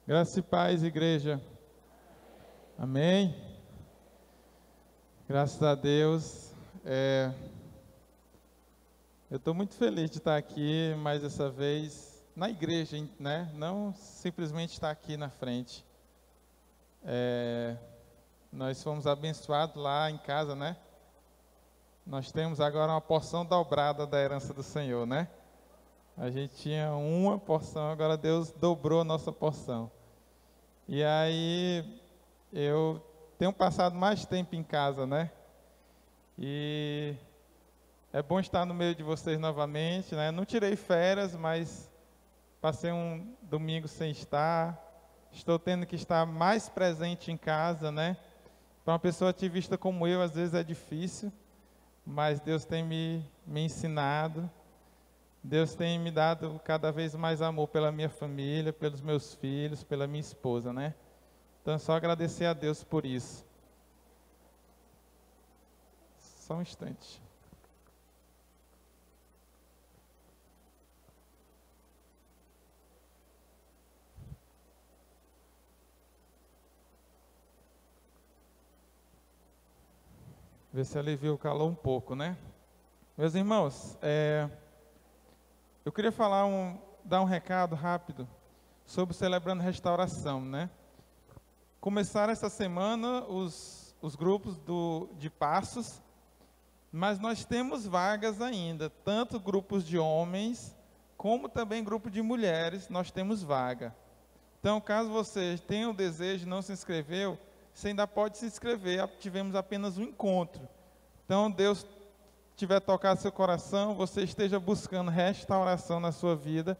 Graça e paz, igreja. Amém. Graças a Deus. Eu estou muito feliz de estar aqui mais essa vez na igreja, né? Não simplesmente estar aqui na frente. Nós fomos abençoados lá em casa, né? Nós temos agora uma porção dobrada da herança do Senhor, né? A gente tinha uma porção, agora Deus dobrou a nossa porção. E aí, eu tenho passado mais tempo em casa, né? E é bom estar no meio de vocês novamente, né? Não tirei férias, mas passei um domingo sem estar. Estou tendo que estar mais presente em casa, né? Para uma pessoa ativista como eu, às vezes é difícil, mas Deus tem me ensinado. Deus tem me dado cada vez mais amor pela minha família, pelos meus filhos, pela minha esposa, né? Então é só agradecer a Deus por isso. Só um instante. Ver se alivia o calor um pouco, né? Meus irmãos, eu queria dar um recado rápido sobre Celebrando Restauração, né? Começaram essa semana os grupos de passos, mas nós temos vagas ainda, tanto grupos de homens, como também grupo de mulheres, nós temos vaga. Então, caso você tenha o desejo e não se inscreveu, você ainda pode se inscrever, tivemos apenas um encontro. Então, Deus tiver tocado seu coração, você esteja buscando restauração na sua vida,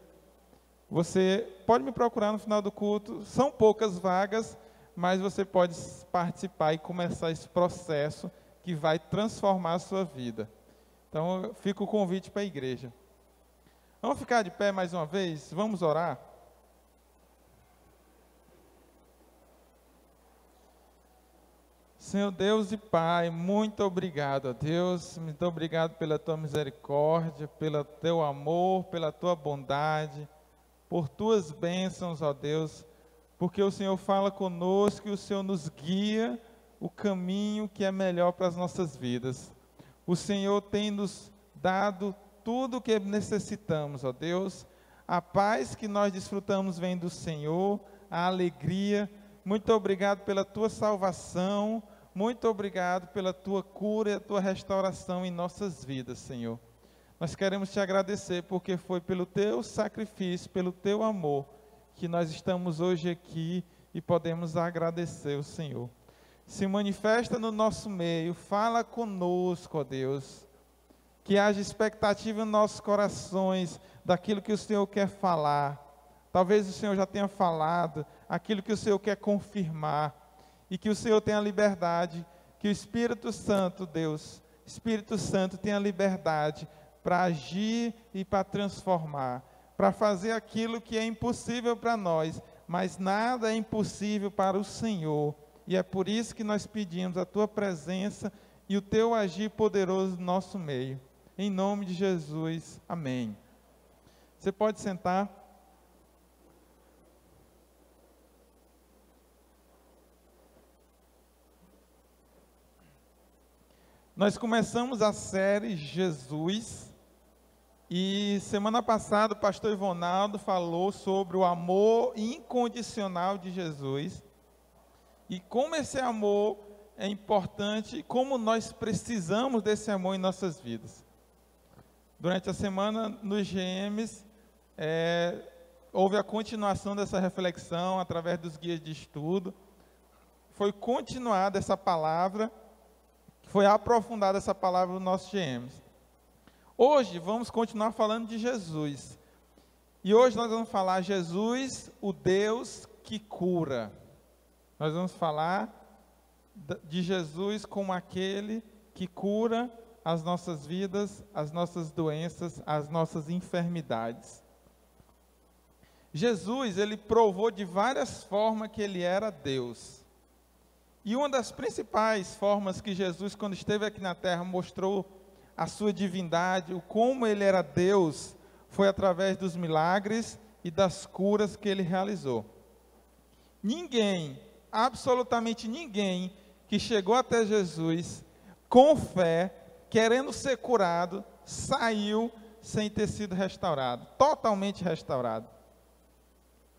você pode me procurar no final do culto, são poucas vagas, mas você pode participar e começar esse processo que vai transformar a sua vida. Então, fica o convite para a igreja. Vamos ficar de pé mais uma vez? Vamos orar? Senhor Deus e Pai, muito obrigado, ó Deus, muito obrigado pela Tua misericórdia, pelo Teu amor, pela Tua bondade, por Tuas bênçãos, ó Deus, porque o Senhor fala conosco e o Senhor nos guia o caminho que é melhor para as nossas vidas. O Senhor tem nos dado tudo o que necessitamos, ó Deus, a paz que nós desfrutamos vem do Senhor, a alegria. Muito obrigado pela Tua salvação, muito obrigado pela Tua cura e a Tua restauração em nossas vidas, Senhor. Nós queremos Te agradecer porque foi pelo Teu sacrifício, pelo Teu amor, que nós estamos hoje aqui e podemos agradecer o Senhor. Se manifesta no nosso meio, fala conosco, ó Deus, que haja expectativa em nossos corações daquilo que o Senhor quer falar. Talvez o Senhor já tenha falado, aquilo que o Senhor quer confirmar, e que o Senhor tenha liberdade, que o Espírito Santo, Deus, Espírito Santo tenha liberdade para agir e para transformar, para fazer aquilo que é impossível para nós, mas nada é impossível para o Senhor, e é por isso que nós pedimos a Tua presença e o Teu agir poderoso no nosso meio, em nome de Jesus, amém. Você pode sentar. Nós começamos a série Jesus, e semana passada o pastor Ivonaldo falou sobre o amor incondicional de Jesus, e como esse amor é importante, como nós precisamos desse amor em nossas vidas. Durante a semana, nos GMs, houve a continuação dessa reflexão, através dos guias de estudo, foi continuada essa palavra, foi aprofundada essa palavra no nosso GMs. Hoje vamos continuar falando de Jesus. E hoje nós vamos falar Jesus, o Deus que cura. Nós vamos falar de Jesus como aquele que cura as nossas vidas, as nossas doenças, as nossas enfermidades. Jesus, ele provou de várias formas que ele era Deus. E uma das principais formas que Jesus, quando esteve aqui na terra, mostrou a sua divindade, o como ele era Deus, foi através dos milagres e das curas que ele realizou. Ninguém, absolutamente ninguém, que chegou até Jesus com fé, querendo ser curado, saiu sem ter sido restaurado, totalmente restaurado.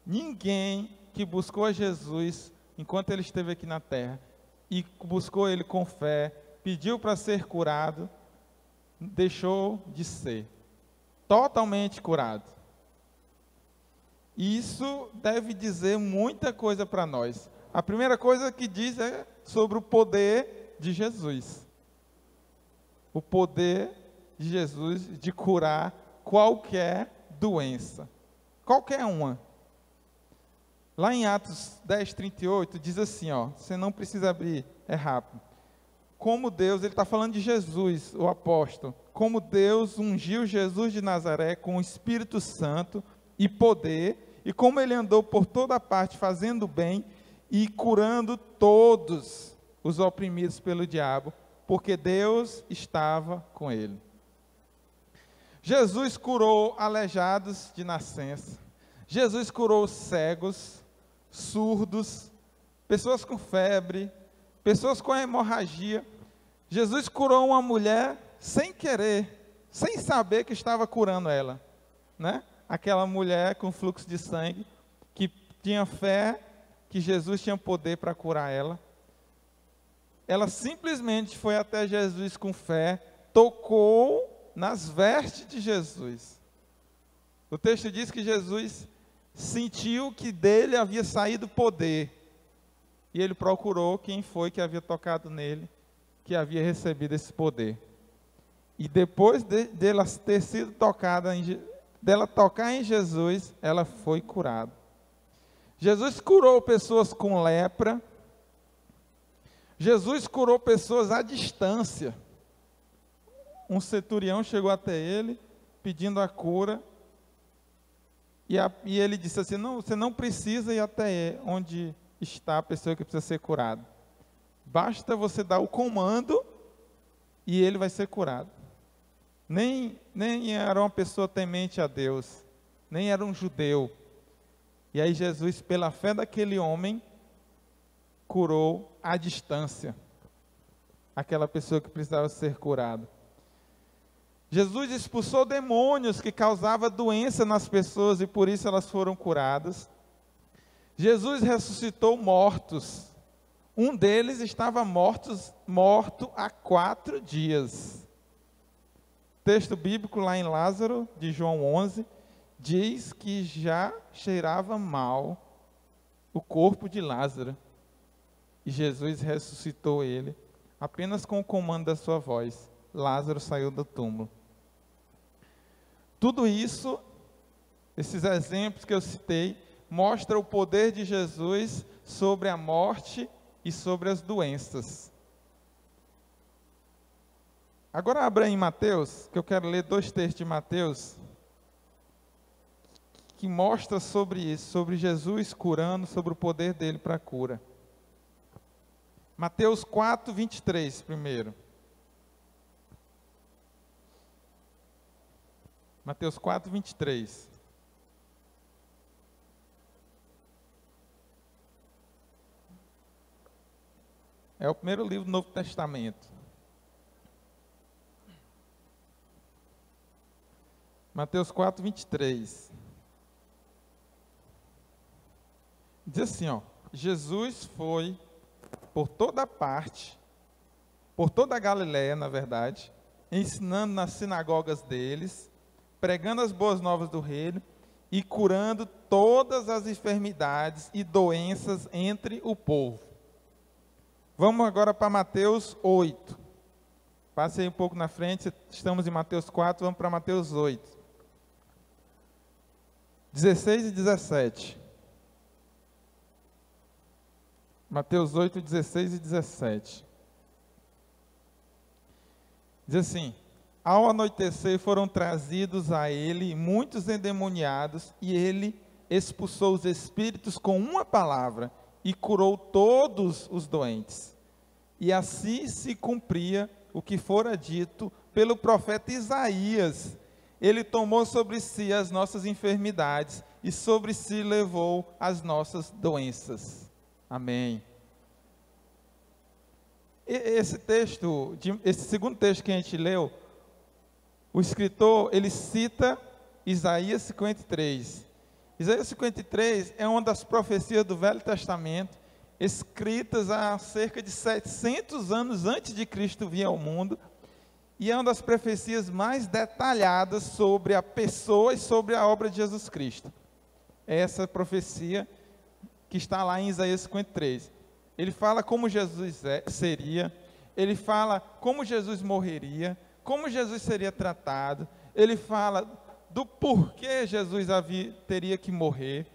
Ninguém que buscou a Jesus enquanto ele esteve aqui na terra e buscou ele com fé, pediu para ser curado, deixou de ser totalmente curado. Isso deve dizer muita coisa para nós. A primeira coisa que diz é sobre o poder de Jesus. O poder de Jesus de curar qualquer doença. Qualquer uma. Lá em Atos 10:38 diz assim, ó, você não precisa abrir, é rápido. Como Deus, ele está falando de Jesus, o apóstolo, como Deus ungiu Jesus de Nazaré com o Espírito Santo e poder, e como ele andou por toda parte fazendo bem e curando todos os oprimidos pelo diabo, porque Deus estava com ele. Jesus curou aleijados de nascença, Jesus curou cegos, surdos, pessoas com febre, pessoas com hemorragia. Jesus curou uma mulher sem querer, sem saber que estava curando ela, né? Aquela mulher com fluxo de sangue, que tinha fé que Jesus tinha poder para curar ela. Ela simplesmente foi até Jesus com fé, tocou nas vestes de Jesus. O texto diz que Jesus sentiu que dele havia saído poder, e ele procurou quem foi que havia tocado nele, que havia recebido esse poder. E depois dela ter sido tocada, dela tocar em Jesus, ela foi curada. Jesus curou pessoas com lepra. Jesus curou pessoas à distância. Um centurião chegou até ele, pedindo a cura, e ele disse assim, não, você não precisa ir até onde está a pessoa que precisa ser curada. Basta você dar o comando, e ele vai ser curado. Nem era uma pessoa temente a Deus, nem era um judeu. E aí Jesus, pela fé daquele homem, curou à distância aquela pessoa que precisava ser curada. Jesus expulsou demônios que causavam doença nas pessoas e por isso elas foram curadas. Jesus ressuscitou mortos. Um deles estava morto há 4 dias. Texto bíblico lá em Lázaro, de João 11, diz que já cheirava mal o corpo de Lázaro. E Jesus ressuscitou ele, apenas com o comando da sua voz. Lázaro saiu do túmulo. Tudo isso, esses exemplos que eu citei, mostram o poder de Jesus sobre a morte e sobre as doenças. Agora abra em Mateus, que eu quero ler 2 textos de Mateus, que mostra sobre isso, sobre Jesus curando, sobre o poder dele para a cura. Mateus 4:23, primeiro. Mateus 4:23. É o primeiro livro do Novo Testamento. Mateus 4:23. Diz assim, ó: Jesus foi por toda parte, por toda a Galiléia, na verdade, ensinando nas sinagogas deles, pregando as boas novas do reino e curando todas as enfermidades e doenças entre o povo. Vamos agora para Mateus 8. Passei um pouco na frente, estamos em Mateus 4, vamos para Mateus 8. 16 e 17. Mateus 8, 16 e 17. Diz assim: ao anoitecer foram trazidos a ele muitos endemoniados, e ele expulsou os espíritos com uma palavra, e curou todos os doentes. E assim se cumpria o que fora dito pelo profeta Isaías: ele tomou sobre si as nossas enfermidades e sobre si levou as nossas doenças. Amém. Esse segundo texto que a gente leu, o escritor, ele cita Isaías 53. Isaías 53 é uma das profecias do Velho Testamento, escritas há cerca de 700 anos antes de Cristo vir ao mundo, e é uma das profecias mais detalhadas sobre a pessoa e sobre a obra de Jesus Cristo. Essa profecia que está lá em Isaías 53. Ele fala como Jesus seria, ele fala como Jesus morreria, como Jesus seria tratado, ele fala do porquê Jesus teria que morrer,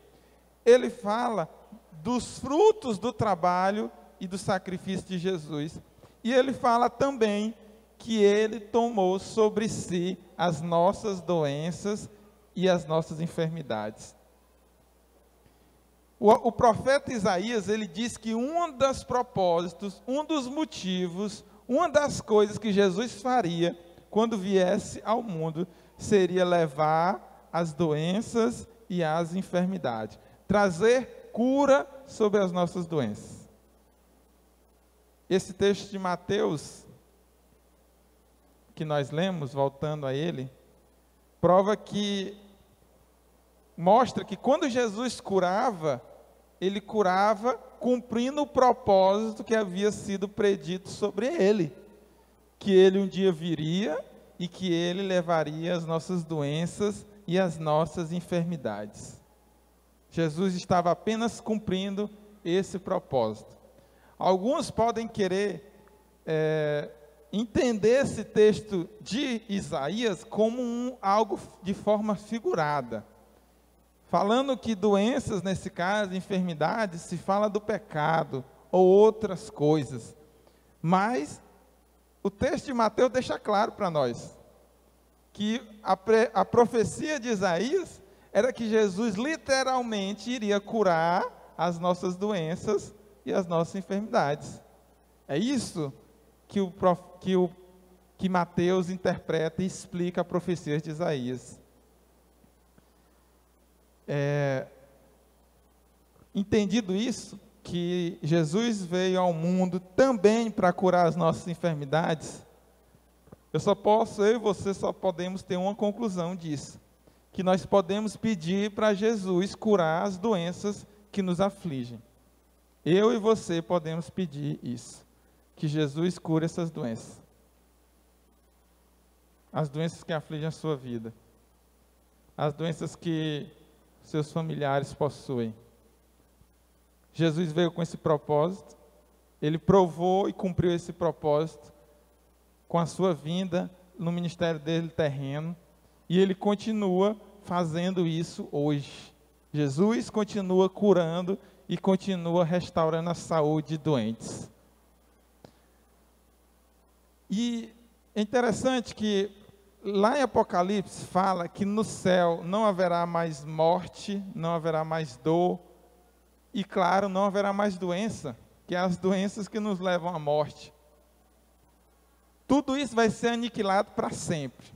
ele fala dos frutos do trabalho e do sacrifício de Jesus, e ele fala também que ele tomou sobre si as nossas doenças e as nossas enfermidades. O profeta Isaías, ele diz que um dos propósitos, um dos motivos, uma das coisas que Jesus faria quando viesse ao mundo, seria levar as doenças e as enfermidades, trazer cura sobre as nossas doenças. Esse texto de Mateus, que nós lemos, voltando a ele, mostra que quando Jesus curava, ele curava cumprindo o propósito que havia sido predito sobre ele, que ele um dia viria e que ele levaria as nossas doenças e as nossas enfermidades. Jesus estava apenas cumprindo esse propósito. Alguns podem querer entender esse texto de Isaías como algo de forma figurada, falando que doenças, nesse caso, enfermidades, se fala do pecado ou outras coisas. Mas o texto de Mateus deixa claro para nós que a profecia de Isaías era que Jesus literalmente iria curar as nossas doenças e as nossas enfermidades. É isso que Mateus interpreta e explica a profecia de Isaías. Entendido isso, que Jesus veio ao mundo também para curar as nossas enfermidades, eu e você só podemos ter uma conclusão disso, que nós podemos pedir para Jesus curar as doenças que nos afligem. Eu e você podemos pedir isso, que Jesus cure essas doenças, as doenças que afligem a sua vida, as doenças que seus familiares possuem. Jesus veio com esse propósito, ele provou e cumpriu esse propósito com a sua vinda no ministério dele terreno, e ele continua fazendo isso hoje. Jesus continua curando e continua restaurando a saúde de doentes. E é interessante que lá em Apocalipse fala que no céu não haverá mais morte, não haverá mais dor, e claro, não haverá mais doença, que é as doenças que nos levam à morte. Tudo isso vai ser aniquilado para sempre.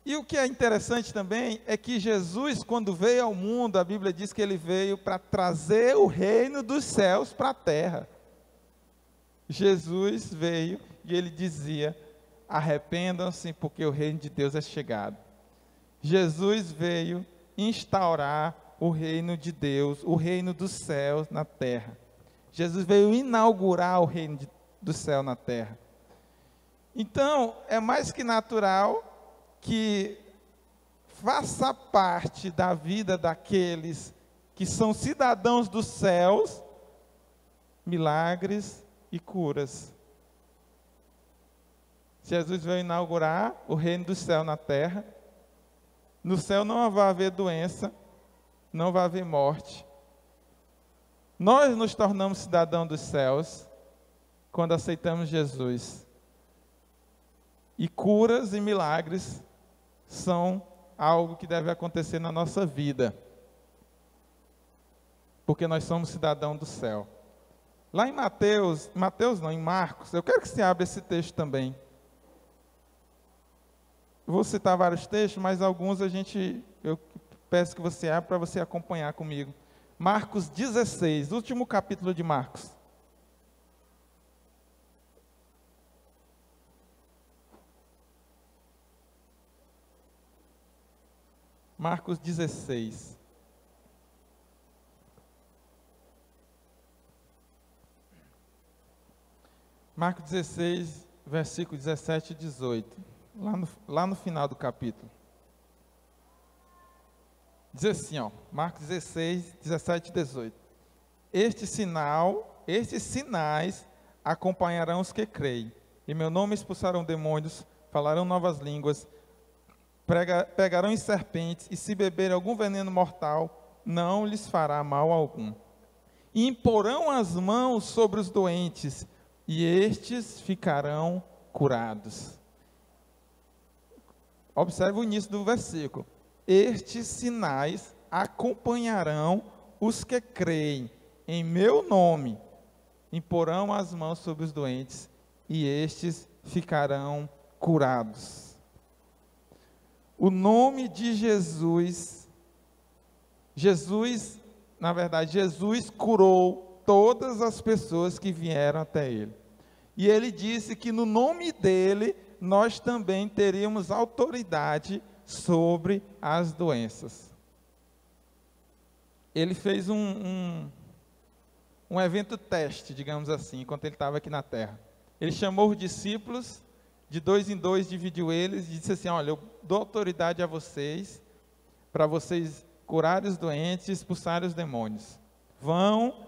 E o que é interessante também é que Jesus, quando veio ao mundo, a Bíblia diz que ele veio para trazer o reino dos céus para a terra. Jesus veio e ele dizia: arrependam-se, porque o reino de Deus é chegado. Jesus veio instaurar o reino de Deus, o reino dos céus na terra. Jesus veio inaugurar o reino do céu na terra. Então, é mais que natural que faça parte da vida daqueles que são cidadãos dos céus, milagres e curas. Jesus veio inaugurar o reino do céu na terra. No céu não vai haver doença, não vai haver morte. Nós nos tornamos cidadãos dos céus quando aceitamos Jesus. E curas e milagres são algo que deve acontecer na nossa vida, porque nós somos cidadãos do céu. Lá em em Marcos, eu quero que você abra esse texto também. Eu vou citar vários textos, mas alguns eu peço que você abra para você acompanhar comigo. Marcos 16, último capítulo de Marcos. Marcos 16. Marcos 16, versículo 17 e 18. Lá no final do capítulo. Diz assim, Marcos 16, 17 e 18. Estes sinais acompanharão os que creem. Em meu nome expulsarão demônios, falarão novas línguas, pegarão em serpentes, e se beberem algum veneno mortal, não lhes fará mal algum. E imporão as mãos sobre os doentes, e estes ficarão curados. Observe o início do versículo. Estes sinais acompanharão os que creem. Em meu nome, imporão as mãos sobre os doentes, e estes ficarão curados. O nome de Jesus, na verdade, Jesus curou todas as pessoas que vieram até Ele. E Ele disse que no nome dEle, nós também teríamos autoridade sobre as doenças. Ele fez um evento teste, digamos assim, enquanto Ele estava aqui na terra. Ele chamou os discípulos, de 2 em 2, dividiu eles e disse assim, olha, eu dou autoridade a vocês, para vocês curarem os doentes e expulsarem os demônios. Vão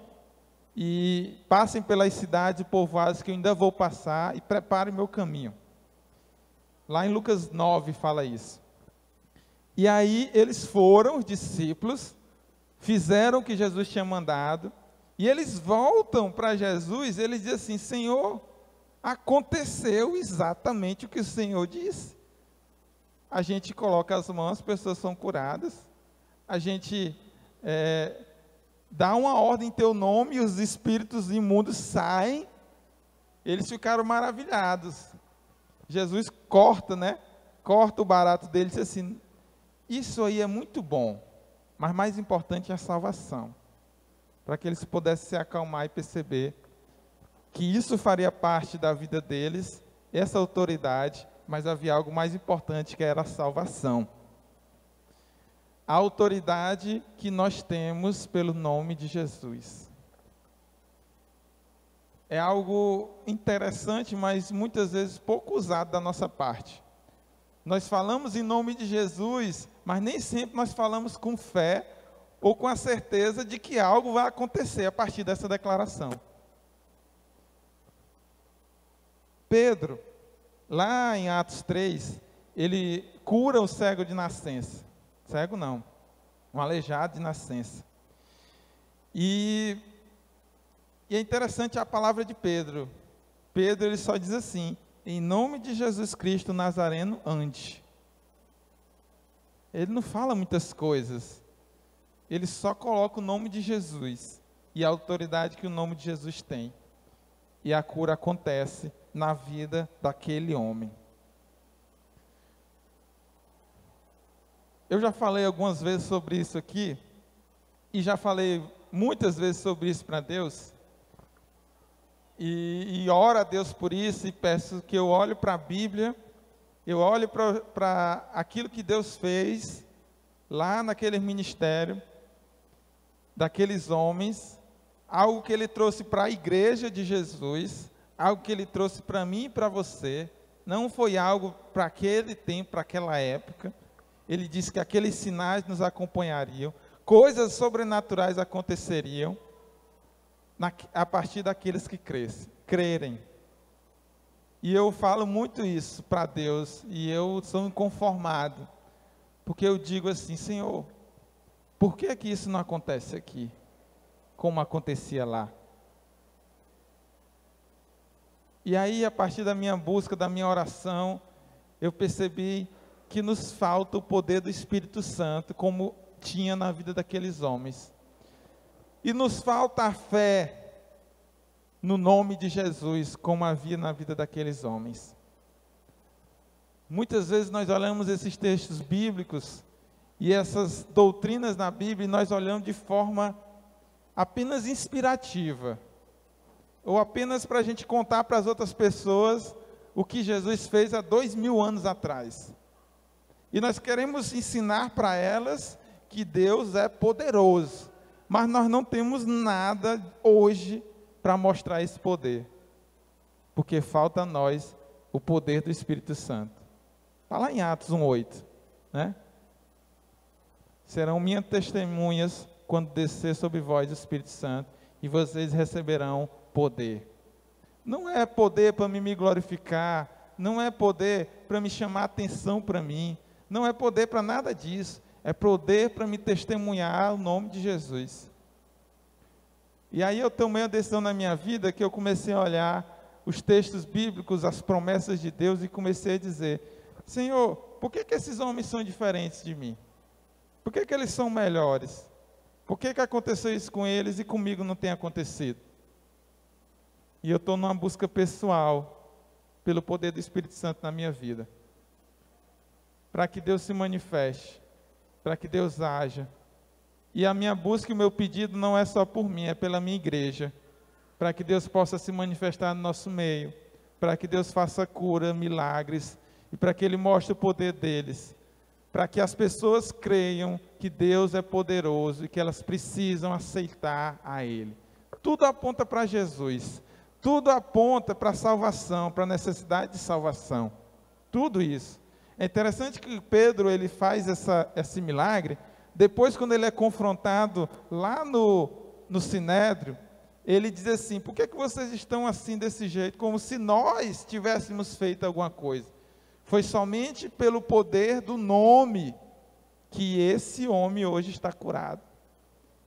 e passem pelas cidades e povoados que eu ainda vou passar e preparem o meu caminho. Lá em Lucas 9 fala isso. E aí eles foram, os discípulos, fizeram o que Jesus tinha mandado, e eles voltam para Jesus, eles dizem assim, Senhor, aconteceu exatamente o que o Senhor disse. A gente coloca as mãos, as pessoas são curadas, a gente dá uma ordem em teu nome, e os espíritos imundos saem. Eles ficaram maravilhados. Jesus corta o barato deles e diz assim, isso aí é muito bom, mas mais importante é a salvação. Para que eles pudessem se acalmar e perceber que isso faria parte da vida deles, essa autoridade, mas havia algo mais importante que era a salvação. A autoridade que nós temos pelo nome de Jesus. É algo interessante, mas muitas vezes pouco usado da nossa parte. Nós falamos em nome de Jesus, mas nem sempre nós falamos com fé ou com a certeza de que algo vai acontecer a partir dessa declaração. Pedro, lá em Atos 3, ele cura o cego de nascença. Cego não, um aleijado de nascença. E é interessante a palavra de Pedro. Pedro, ele só diz assim, em nome de Jesus Cristo Nazareno, ande. Ele não fala muitas coisas. Ele só coloca o nome de Jesus e a autoridade que o nome de Jesus tem. E a cura acontece na vida daquele homem. Eu já falei algumas vezes sobre isso aqui, e já falei muitas vezes sobre isso para Deus, e oro a Deus por isso, e peço que eu olhe para a Bíblia, eu olho para aquilo que Deus fez, lá naquele ministério, daqueles homens, algo que Ele trouxe para a igreja de Jesus, algo que Ele trouxe para mim e para você, não foi algo para aquele tempo, para aquela época. Ele disse que aqueles sinais nos acompanhariam, coisas sobrenaturais aconteceriam, a partir daqueles que crerem. E eu falo muito isso para Deus, e eu sou inconformado, porque eu digo assim, Senhor, por que que isso não acontece aqui, como acontecia lá? E aí, a partir da minha busca, da minha oração, eu percebi que nos falta o poder do Espírito Santo, como tinha na vida daqueles homens. E nos falta a fé no nome de Jesus, como havia na vida daqueles homens. Muitas vezes nós olhamos esses textos bíblicos E essas doutrinas na Bíblia nós olhamos de forma apenas inspirativa, ou apenas para a gente contar para as outras pessoas o que Jesus fez há 2000 anos atrás. E nós queremos ensinar para elas que Deus é poderoso, mas nós não temos nada hoje para mostrar esse poder, porque falta a nós o poder do Espírito Santo. Está lá em Atos 1:8, né? Serão minhas testemunhas quando descer sobre vós o Espírito Santo, e vocês receberão poder. Não é poder para me glorificar, não é poder para me chamar atenção para mim, não é poder para nada disso, é poder para me testemunhar o nome de Jesus. E aí eu tomei uma decisão na minha vida que eu comecei a olhar os textos bíblicos, as promessas de Deus, e comecei a dizer: Senhor, por que esses homens são diferentes de mim? Por que eles são melhores? Por que aconteceu isso com eles e comigo não tem acontecido? E eu estou numa busca pessoal pelo poder do Espírito Santo na minha vida, para que Deus se manifeste, para que Deus haja. E a minha busca e o meu pedido não é só por mim, é pela minha igreja, para que Deus possa se manifestar no nosso meio, para que Deus faça cura, milagres, e para que Ele mostre o poder deles, para que as pessoas creiam que Deus é poderoso e que elas precisam aceitar a Ele. Tudo aponta para Jesus, tudo aponta para a salvação, para a necessidade de salvação, tudo isso. É interessante que Pedro, ele faz esse milagre, depois quando ele é confrontado lá no Sinédrio, ele diz assim: por que vocês estão assim desse jeito, como se nós tivéssemos feito alguma coisa? Foi somente pelo poder do nome que esse homem hoje está curado.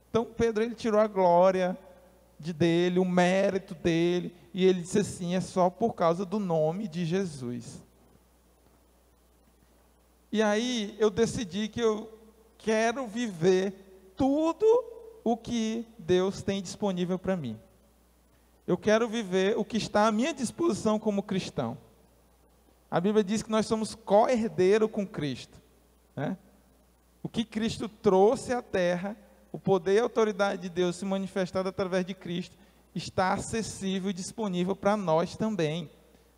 Então Pedro, ele tirou a glória dele, o mérito dele, e ele disse assim: é só por causa do nome de Jesus. E aí eu decidi que eu quero viver tudo o que Deus tem disponível para mim. Eu quero viver o que está à minha disposição como cristão. A Bíblia diz que nós somos co-herdeiro com Cristo, né? O que Cristo trouxe à terra, o poder e a autoridade de Deus se manifestado através de Cristo, está acessível e disponível para nós também.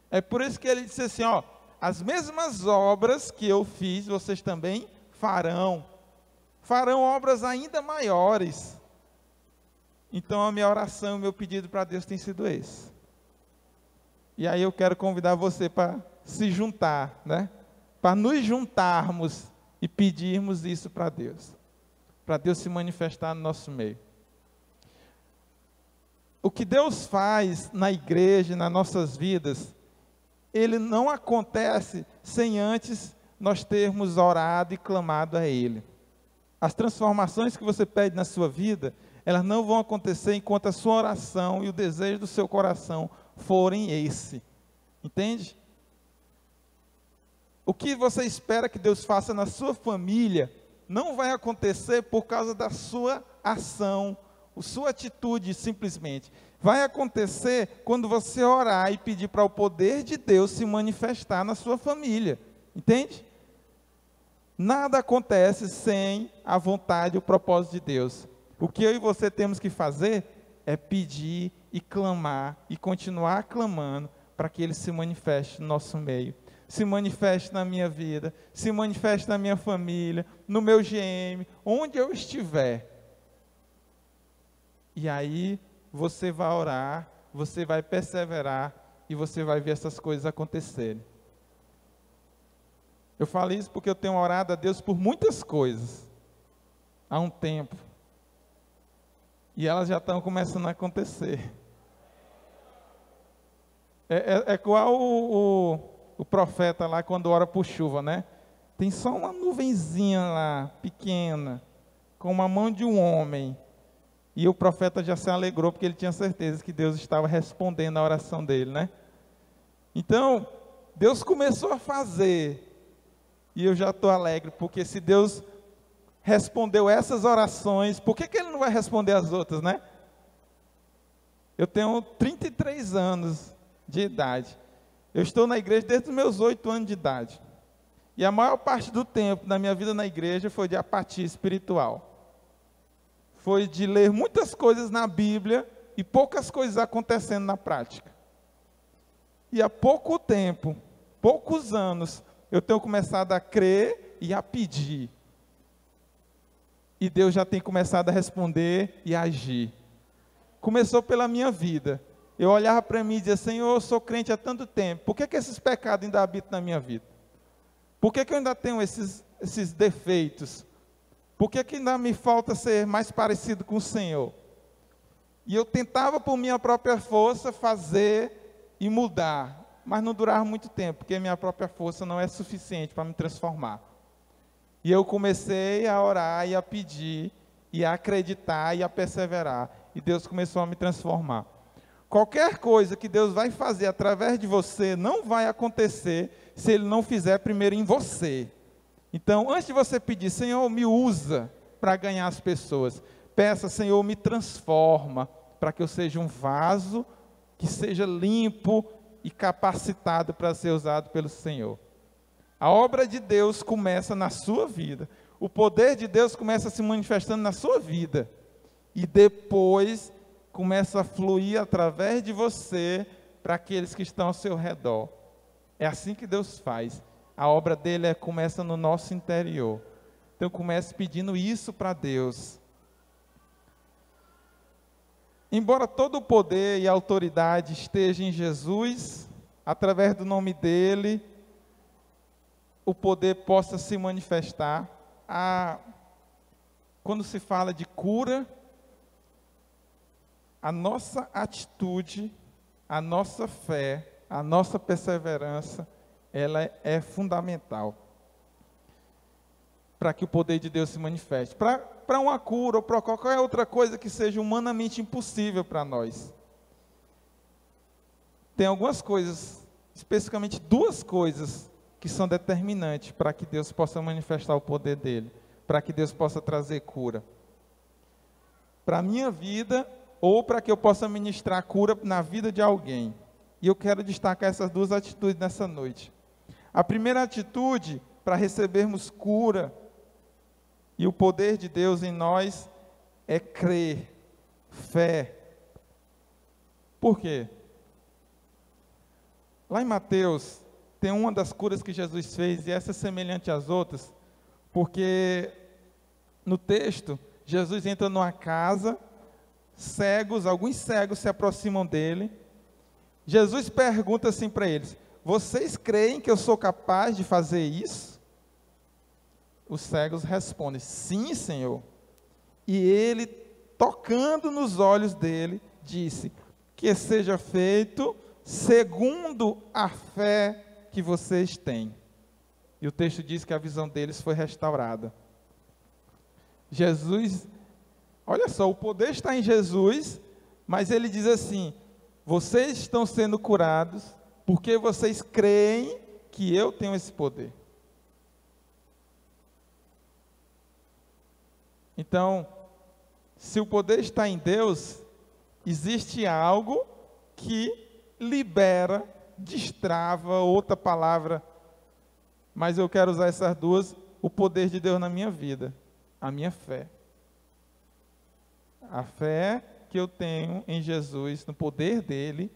É por isso que ele disse assim: ó, as mesmas obras que eu fiz, vocês também farão obras ainda maiores. Então a minha oração, o meu pedido para Deus tem sido esse. E aí eu quero convidar você para se juntar, né? Para nos juntarmos e pedirmos isso para Deus se manifestar no nosso meio. O que Deus faz na igreja, nas nossas vidas, ele não acontece sem antes nós termos orado e clamado a Ele. As transformações que você pede na sua vida, elas não vão acontecer enquanto a sua oração e o desejo do seu coração forem esse. Entende? O que você espera que Deus faça na sua família, não vai acontecer por causa da sua ação, a sua atitude simplesmente. Vai acontecer quando você orar e pedir para o poder de Deus se manifestar na sua família. Entende? Nada acontece sem a vontade e o propósito de Deus. O que eu e você temos que fazer é pedir e clamar e continuar clamando para que Ele se manifeste no nosso meio. Se manifeste na minha vida, se manifeste na minha família, no meu GM, onde eu estiver. E aí você vai orar, você vai perseverar e você vai ver essas coisas acontecerem. Eu falo isso porque eu tenho orado a Deus por muitas coisas, há um tempo. E elas já estão começando a acontecer. É igual o profeta lá quando ora por chuva, né? Tem só uma nuvenzinha lá, pequena, com uma mão de um homem. E o profeta já se alegrou, porque ele tinha certeza que Deus estava respondendo a oração dele, né? Então, Deus começou a fazer. E eu já estou alegre, porque se Deus respondeu essas orações, por que Ele não vai responder as outras, né? Eu tenho 33 anos de idade. Eu estou na igreja desde os meus 8 anos de idade. E a maior parte do tempo da minha vida na igreja foi de apatia espiritual. Foi de ler muitas coisas na Bíblia e poucas coisas acontecendo na prática. E há pouco tempo, poucos anos, eu tenho começado a crer e a pedir. E Deus já tem começado a responder e a agir. Começou pela minha vida. Eu olhava para mim e dizia, Senhor, eu sou crente há tanto tempo. Por que esses pecados ainda habitam na minha vida? Por que eu ainda tenho esses defeitos? Por que ainda me falta ser mais parecido com o Senhor? E eu tentava por minha própria força fazer e mudar. Mas não durava muito tempo, porque minha própria força não é suficiente para me transformar. E eu comecei a orar e a pedir, e a acreditar e a perseverar. E Deus começou a me transformar. Qualquer coisa que Deus vai fazer através de você, não vai acontecer se Ele não fizer primeiro em você. Então, antes de você pedir, Senhor, me usa para ganhar as pessoas. Peça, Senhor, me transforma, para que eu seja um vaso que seja limpo e capacitado para ser usado pelo Senhor. A obra de Deus começa na sua vida. O poder de Deus começa se manifestando na sua vida. E depois começa a fluir através de você para aqueles que estão ao seu redor. É assim que Deus faz. A obra dele começa no nosso interior. Então comece pedindo isso para Deus. Embora todo o poder e a autoridade esteja em Jesus, através do nome dele, o poder possa se manifestar. Quando se fala de cura, a nossa atitude, a nossa fé, a nossa perseverança, ela é fundamental para que o poder de Deus se manifeste. Para uma cura ou para qualquer outra coisa que seja humanamente impossível para nós. Tem algumas coisas, especificamente duas coisas, que são determinantes para que Deus possa manifestar o poder dele, para que Deus possa trazer cura. Para a minha vida, ou para que eu possa ministrar cura na vida de alguém. E eu quero destacar essas duas atitudes nessa noite. A primeira atitude, para recebermos cura e o poder de Deus em nós, é crer, fé. Por quê? Lá em Mateus, tem uma das curas que Jesus fez, e essa é semelhante às outras, porque no texto, Jesus entra numa casa, alguns cegos se aproximam dele. Jesus pergunta assim para eles, vocês creem que eu sou capaz de fazer isso? Os cegos respondem, sim, Senhor. E ele, tocando nos olhos dele, disse, que seja feito segundo a fé que vocês têm. E o texto diz que a visão deles foi restaurada. Jesus, olha só, o poder está em Jesus, mas ele diz assim, vocês estão sendo curados porque vocês creem que eu tenho esse poder. Então, se o poder está em Deus, existe algo que libera, destrava, outra palavra, mas eu quero usar essas duas, o poder de Deus na minha vida, a minha fé. A fé que eu tenho em Jesus, no poder dele,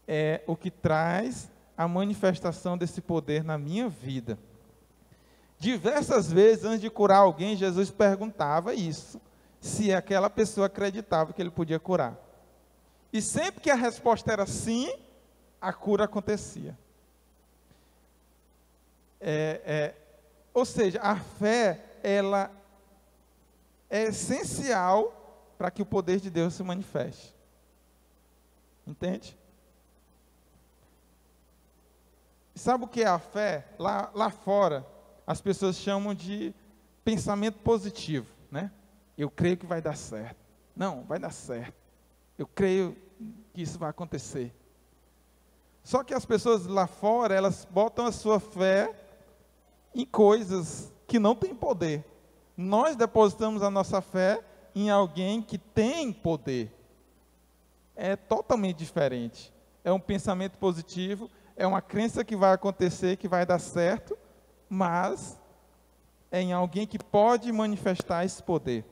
é o que traz a manifestação desse poder na minha vida. Diversas vezes, antes de curar alguém, Jesus perguntava isso, se aquela pessoa acreditava que ele podia curar. E sempre que a resposta era sim, a cura acontecia. Ou seja, a fé, ela é essencial para que o poder de Deus se manifeste. Entende? Sabe o que é a fé? Lá fora, as pessoas chamam de pensamento positivo, né? Eu creio que vai dar certo. Não, vai dar certo. Eu creio que isso vai acontecer. Só que as pessoas lá fora, elas botam a sua fé em coisas que não têm poder. Nós depositamos a nossa fé em alguém que tem poder. É totalmente diferente. É um pensamento positivo, é uma crença que vai acontecer, que vai dar certo, mas é em alguém que pode manifestar esse poder.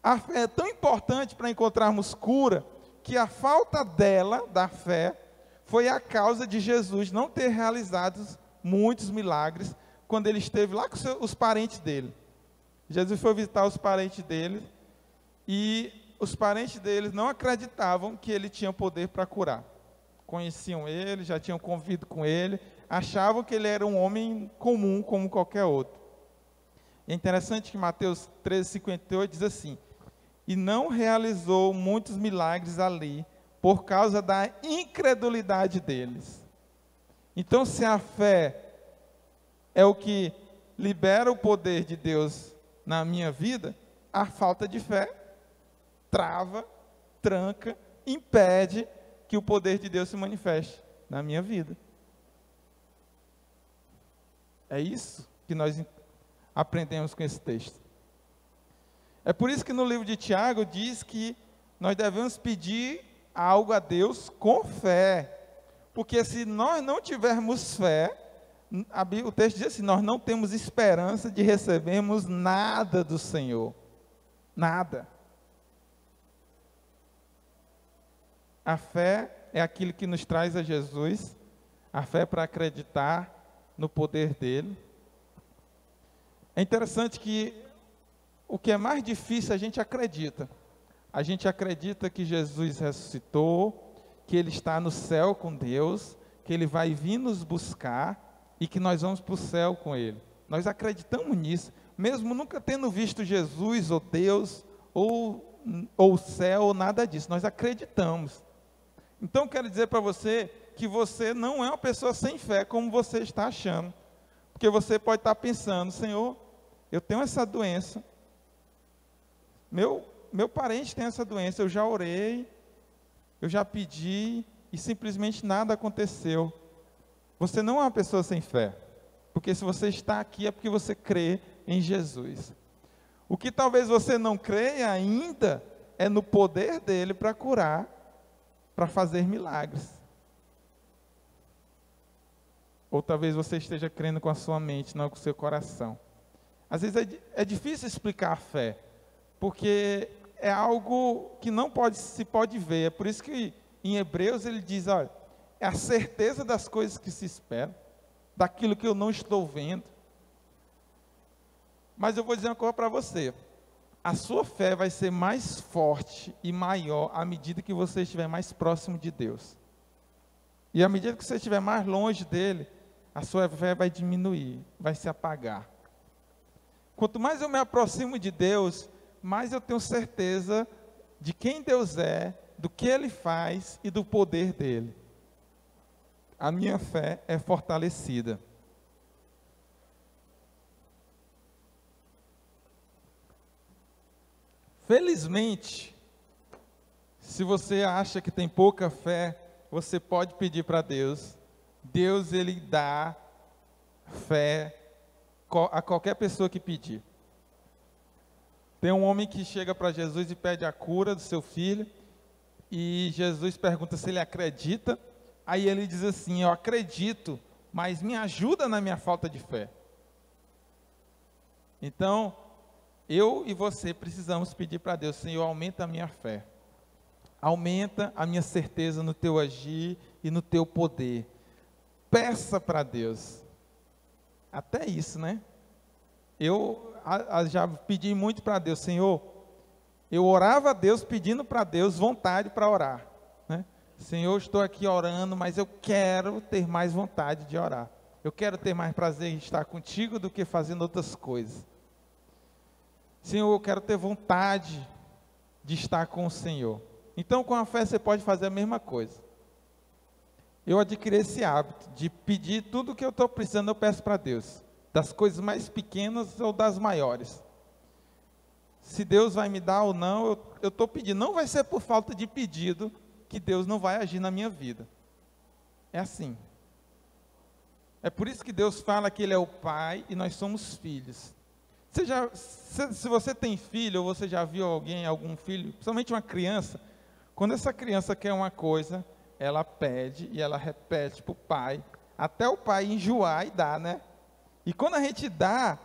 A fé é tão importante para encontrarmos cura, que a falta dela, da fé, foi a causa de Jesus não ter realizado muitos milagres quando ele esteve lá com os parentes dele. Jesus foi visitar os parentes dele e os parentes dele não acreditavam que ele tinha poder para curar. Conheciam ele, já tinham convivido com ele, achavam que ele era um homem comum como qualquer outro. É interessante que Mateus 13:58 diz assim: e não realizou muitos milagres ali, por causa da incredulidade deles. Então, se a fé é o que libera o poder de Deus na minha vida, a falta de fé trava, tranca, impede que o poder de Deus se manifeste na minha vida. É isso que nós aprendemos com esse texto. É por isso que no livro de Tiago diz que nós devemos pedir algo a Deus com fé. Porque se nós não tivermos fé, o texto diz assim: nós não temos esperança de recebermos nada do Senhor. Nada. A fé é aquilo que nos traz a Jesus. A fé é para acreditar no poder dele. É interessante que o que é mais difícil a gente acredita. A gente acredita que Jesus ressuscitou, que Ele está no céu com Deus, que Ele vai vir nos buscar e que nós vamos para o céu com Ele. Nós acreditamos nisso, mesmo nunca tendo visto Jesus ou Deus, ou o céu, ou nada disso. Nós acreditamos. Então, quero dizer para você que você não é uma pessoa sem fé, como você está achando. Porque você pode estar pensando: Senhor, eu tenho essa doença, meu parente tem essa doença, eu já orei, eu já pedi, e simplesmente nada aconteceu. Você não é uma pessoa sem fé, porque se você está aqui é porque você crê em Jesus. O que talvez você não creia ainda é no poder dele para curar, para fazer milagres. Ou talvez você esteja crendo com a sua mente, não com o seu coração. Às vezes é difícil explicar a fé, porque é algo que não se pode ver. É por isso que em Hebreus ele diz: olha, é a certeza das coisas que se esperam, daquilo que eu não estou vendo. Mas eu vou dizer uma coisa para você: a sua fé vai ser mais forte e maior à medida que você estiver mais próximo de Deus. E à medida que você estiver mais longe dele, a sua fé vai diminuir, vai se apagar. Quanto mais eu me aproximo de Deus, mais eu tenho certeza de quem Deus é, do que Ele faz e do poder dEle. A minha fé é fortalecida. Felizmente, se você acha que tem pouca fé, você pode pedir para Deus. Deus, Ele dá fé a qualquer pessoa que pedir. Tem um homem que chega para Jesus e pede a cura do seu filho, e Jesus pergunta se ele acredita. Aí ele diz assim: eu acredito, mas me ajuda na minha falta de fé. Então, eu e você precisamos pedir para Deus: Senhor, aumenta a minha fé, aumenta a minha certeza no teu agir e no teu poder. Peça para Deus. Até isso, né? Eu já pedi muito para Deus: Senhor, eu orava a Deus pedindo para Deus vontade para orar, né? Senhor, estou aqui orando, mas eu quero ter mais vontade de orar. Eu quero ter mais prazer em estar contigo do que fazendo outras coisas. Senhor, eu quero ter vontade de estar com o Senhor. Então, com a fé você pode fazer a mesma coisa. Eu adquiri esse hábito de pedir tudo o que eu estou precisando, eu peço para Deus. Das coisas mais pequenas ou das maiores. Se Deus vai me dar ou não, eu estou pedindo. Não vai ser por falta de pedido que Deus não vai agir na minha vida. É assim. É por isso que Deus fala que Ele é o Pai e nós somos filhos. Se você tem filho, ou você já viu algum filho, principalmente uma criança, quando essa criança quer uma coisa, ela pede e ela repete para o pai, até o pai enjoar e dar, né? E quando a gente dá,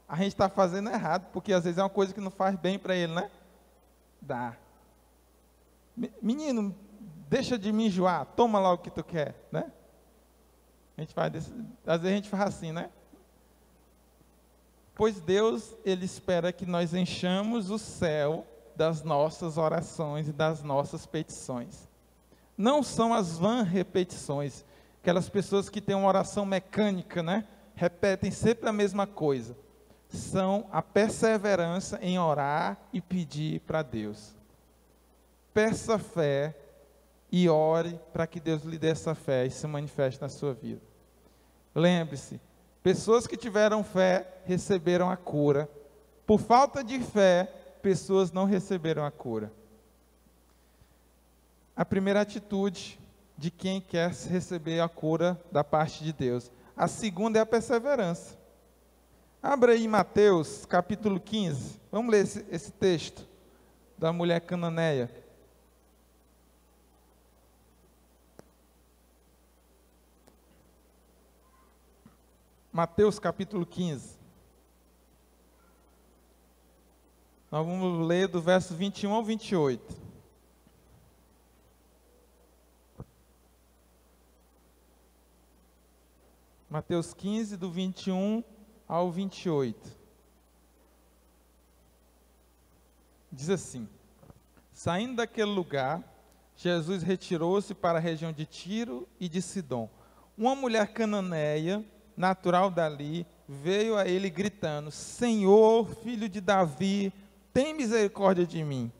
a gente está fazendo errado, porque às vezes é uma coisa que não faz bem para ele, né? Dá. Menino, deixa de me enjoar, toma lá o que tu quer, né? A gente faz às vezes a gente faz assim, né? Pois Deus, Ele espera que nós enchamos o céu das nossas orações e das nossas petições. Não são as vãs repetições, aquelas pessoas que têm uma oração mecânica, né? Repetem sempre a mesma coisa. São a perseverança em orar e pedir para Deus. Peça fé e ore para que Deus lhe dê essa fé e se manifeste na sua vida. Lembre-se, pessoas que tiveram fé receberam a cura. Por falta de fé, pessoas não receberam a cura. A primeira atitude de quem quer receber a cura da parte de Deus. A segunda é a perseverança. Abra aí Mateus, capítulo 15. Vamos ler esse texto da mulher cananeia. Mateus, capítulo 15. Nós vamos ler do verso 21 ao 28. Mateus 15, do 21 ao 28. Diz assim: saindo daquele lugar, Jesus retirou-se para a região de Tiro e de Sidom. Uma mulher cananeia, natural dali, veio a ele gritando: Senhor, filho de Davi, tem misericórdia de mim.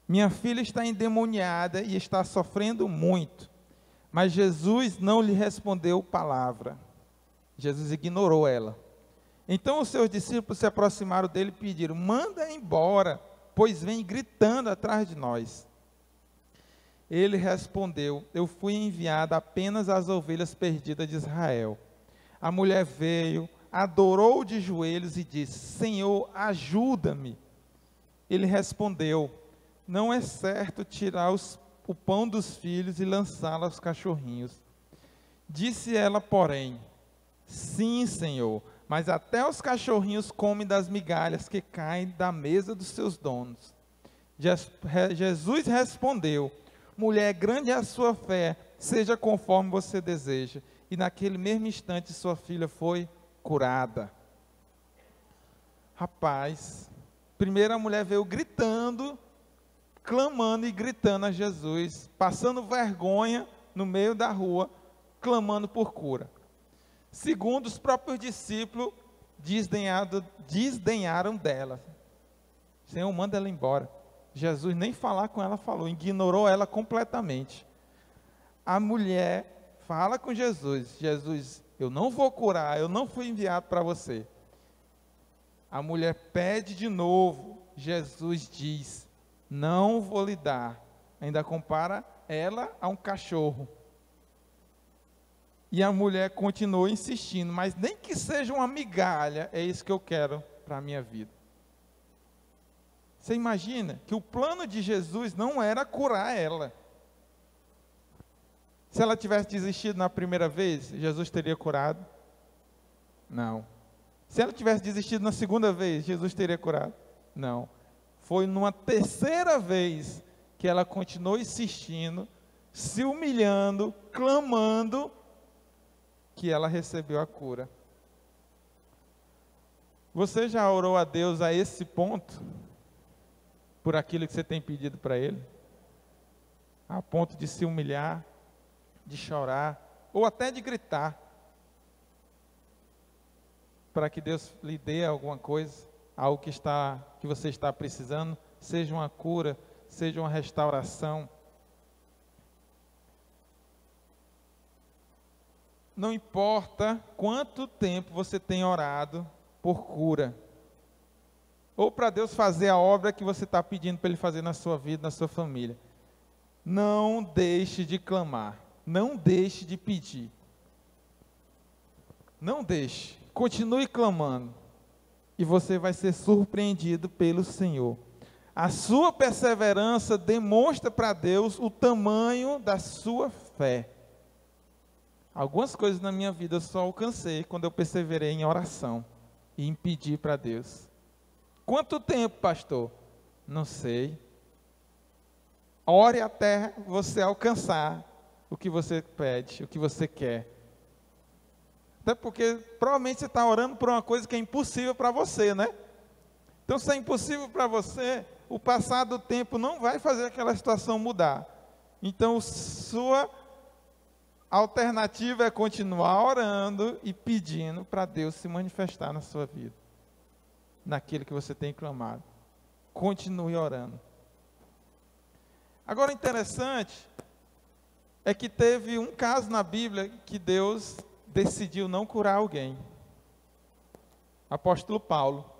Minha filha está endemoniada e está sofrendo muito. Mas Jesus não lhe respondeu palavra. Jesus ignorou ela. Então os seus discípulos se aproximaram dele e pediram: manda embora, pois vem gritando atrás de nós. Ele respondeu: eu fui enviado apenas às ovelhas perdidas de Israel. A mulher veio, adorou de joelhos e disse: Senhor, ajuda-me. Ele respondeu: não é certo tirar o pão dos filhos e lançá-lo aos cachorrinhos. Disse ela, porém: sim, Senhor, mas até os cachorrinhos comem das migalhas que caem da mesa dos seus donos. Jesus respondeu: mulher, grande é a sua fé, seja conforme você deseja. E naquele mesmo instante sua filha foi curada. Rapaz, primeiro a mulher veio gritando, clamando e gritando a Jesus, passando vergonha no meio da rua, clamando por cura. Segundo, os próprios discípulos desdenharam dela. Senhor, manda ela embora. Jesus nem falar com ela falou, ignorou ela completamente. A mulher fala com Jesus: Jesus, eu não vou curar, eu não fui enviado para você. A mulher pede de novo. Jesus diz: não vou lhe dar. Ainda compara ela a um cachorro. E a mulher continua insistindo: mas nem que seja uma migalha, é isso que eu quero para a minha vida. Você imagina que o plano de Jesus não era curar ela. Se ela tivesse desistido na primeira vez, Jesus teria curado? Não. Se ela tivesse desistido na segunda vez, Jesus teria curado? Não. Foi numa terceira vez que ela continuou insistindo, se humilhando, clamando, que ela recebeu a cura. Você já orou a Deus a esse ponto? Por aquilo que você tem pedido para Ele? A ponto de se humilhar, de chorar, ou até de gritar, para que Deus lhe dê alguma coisa, algo que você está precisando, seja uma cura, seja uma restauração. Não importa quanto tempo você tem orado por cura, ou para Deus fazer a obra que você está pedindo para Ele fazer na sua vida, na sua família. Não deixe de clamar, não deixe de pedir. Não deixe, continue clamando, e você vai ser surpreendido pelo Senhor. A sua perseverança demonstra para Deus o tamanho da sua fé. Algumas coisas na minha vida eu só alcancei quando eu perseverei em oração e em pedir para Deus. Quanto tempo, pastor? Não sei. Ore até você alcançar o que você pede, o que você quer. Até porque provavelmente você está orando por uma coisa que é impossível para você, né? Então, se é impossível para você, o passar do tempo não vai fazer aquela situação mudar. Então, sua alternativa é continuar orando e pedindo para Deus se manifestar na sua vida, naquilo que você tem clamado. Continue orando. Agora, interessante é que teve um caso na Bíblia que Deus decidiu não curar alguém. Apóstolo Paulo.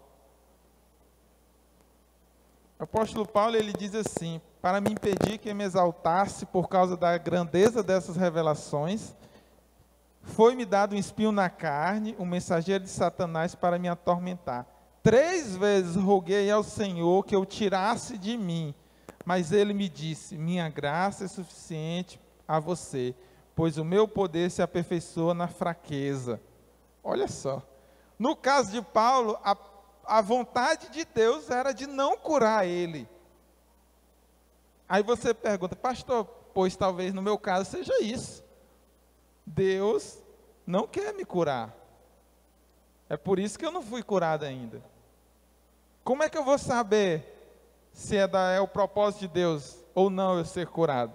O apóstolo Paulo, ele diz assim: para me impedir que eu me exaltasse por causa da grandeza dessas revelações, foi-me dado um espinho na carne, um mensageiro de Satanás para me atormentar. 3 vezes roguei ao Senhor que eu tirasse de mim, mas ele me disse: minha graça é suficiente a você, pois o meu poder se aperfeiçoa na fraqueza. Olha só, no caso de Paulo, a vontade de Deus era de não curar ele. Aí você pergunta: pastor, pois talvez no meu caso seja isso. Deus não quer me curar. É por isso que eu não fui curado ainda. Como é que eu vou saber se é o propósito de Deus ou não eu ser curado?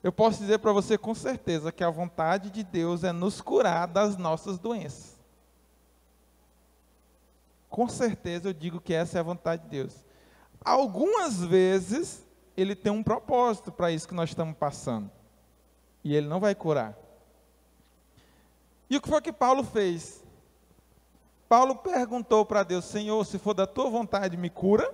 Eu posso dizer para você com certeza que a vontade de Deus é nos curar das nossas doenças. Com certeza eu digo que essa é a vontade de Deus. Algumas vezes Ele tem um propósito para isso que nós estamos passando. E Ele não vai curar. E o que foi que Paulo fez? Paulo perguntou para Deus: Senhor, se for da tua vontade, me cura?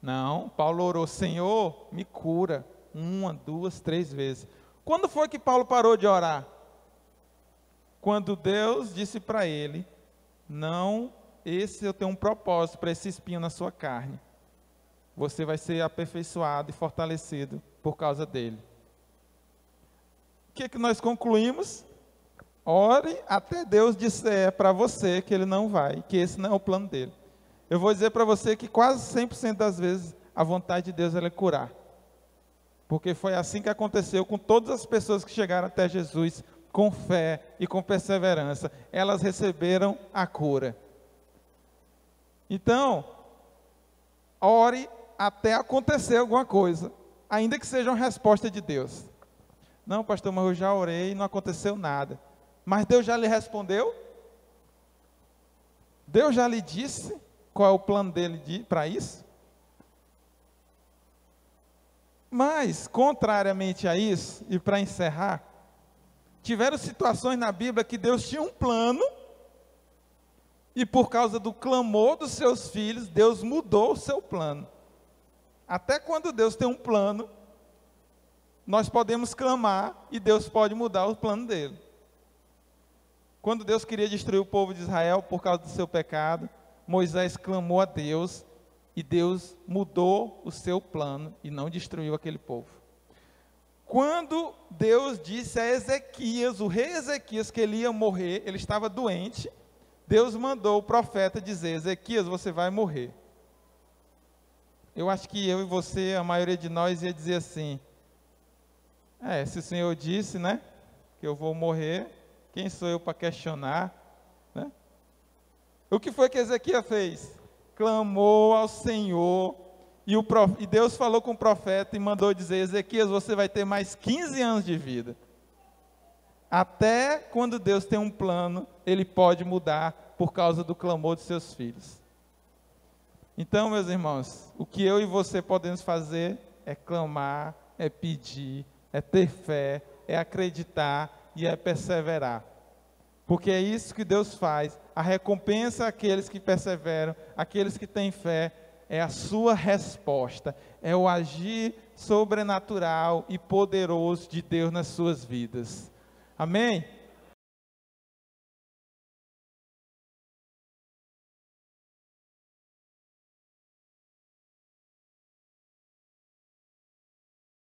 Não, Paulo orou: Senhor, me cura. 1, 2, 3 vezes. Quando foi que Paulo parou de orar? Quando Deus disse para ele: não, eu tenho um propósito para esse espinho na sua carne. Você vai ser aperfeiçoado e fortalecido por causa dele. O que nós concluímos? Ore até Deus disser para você que ele não vai, que esse não é o plano dele. Eu vou dizer para você que quase 100% das vezes a vontade de Deus é curar. Porque foi assim que aconteceu com todas as pessoas que chegaram até Jesus com fé e com perseverança. Elas receberam a cura. Então, ore até acontecer alguma coisa, ainda que seja uma resposta de Deus. Não, pastor, mas eu já orei e não aconteceu nada. Mas Deus já lhe respondeu? Deus já lhe disse qual é o plano dele para isso? Mas, contrariamente a isso, e para encerrar, tiveram situações na Bíblia que Deus tinha um plano, e por causa do clamor dos seus filhos, Deus mudou o seu plano. Até quando Deus tem um plano, nós podemos clamar, e Deus pode mudar o plano dele. Quando Deus queria destruir o povo de Israel por causa do seu pecado, Moisés clamou a Deus, e Deus mudou o seu plano e não destruiu aquele povo. Quando Deus disse a Ezequias, o rei Ezequias, que ele ia morrer, ele estava doente, Deus mandou o profeta dizer: Ezequias, você vai morrer. Eu acho que eu e você, a maioria de nós, ia dizer assim: se o Senhor disse, né, que eu vou morrer, quem sou eu para questionar, né? O que foi que Ezequias fez? Clamou ao Senhor, e Deus falou com o profeta e mandou dizer: Ezequias, você vai ter mais 15 anos de vida. Até quando Deus tem um plano, Ele pode mudar por causa do clamor de seus filhos. Então, meus irmãos, o que eu e você podemos fazer é clamar, é pedir, é ter fé, é acreditar e é perseverar. Porque é isso que Deus faz. A recompensa àqueles que perseveram, àqueles que têm fé, é a sua resposta. É o agir sobrenatural e poderoso de Deus nas suas vidas. Amém?